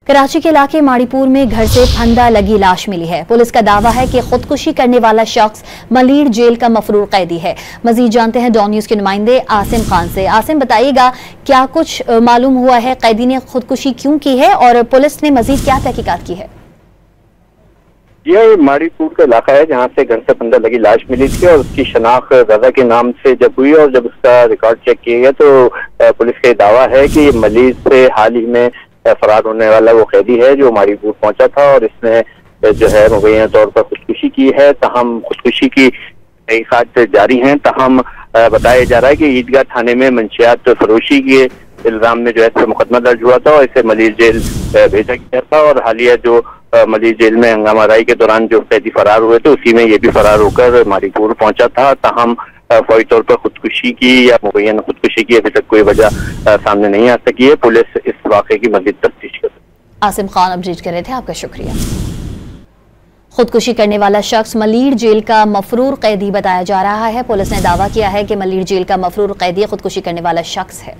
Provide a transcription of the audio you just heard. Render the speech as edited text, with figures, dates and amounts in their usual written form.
कराची के इलाके माड़ीपुर में घर से फंदा लगी लाश मिली है। पुलिस का दावा है कि खुदकुशी करने वाला शख्स मलीर जेल का मफरूर कैदी है। मजीद जानते हैं डॉन न्यूज के नुमाइंदे आसिम खान से। आसिम, बताइएगा क्या कुछ मालूम हुआ है, कैदी ने खुदकुशी क्यों की है और पुलिस ने मजीद क्या तहकीकात की है? यह माड़ीपुर का इलाका है जहां से घर से फंदा लगी लाश मिली थी और उसकी शनाख्त रजा के नाम से जब हुई और जब उसका रिकॉर्ड चेक किया गया तो पुलिस का दावा है कि मलीर से हाल ही में फरार होने वाला वो कैदी है जो माड़ीपुर पहुंचा था और इसने जो है मुबैना तौर पर खुदकुशी की है। तहम खुदकुशी की तहकीकात जारी हैं। तहम बताया जा रहा है कि ईदगाह थाने में मंशियात फरोशी के इल्जाम में जो है मुकदमा दर्ज हुआ था और इसे मलीर जेल भेजा गया था और हालिया जो मलीर जेल में हंगामा राई के दौरान जो कैदी फरार हुए थे उसी में ये भी फरार होकर माड़ीपुर पहुंचा था। तहम फौरी तौर पर खुदकुशी की या मुबैना खुदकुशी की अभी तक कोई वजह सामने नहीं आ सकी है। पुलिस इस वाक़े की मज़ीद तफ्तीश कर रही है। आसिम खान अपडेट कर रहे थे, आपका शुक्रिया। खुदकुशी करने वाला शख्स मलीर जेल का मफरूर कैदी बताया जा रहा है। पुलिस ने दावा किया है कि मलीर जेल का मफरूर कैदी खुदकुशी करने वाला शख्स है।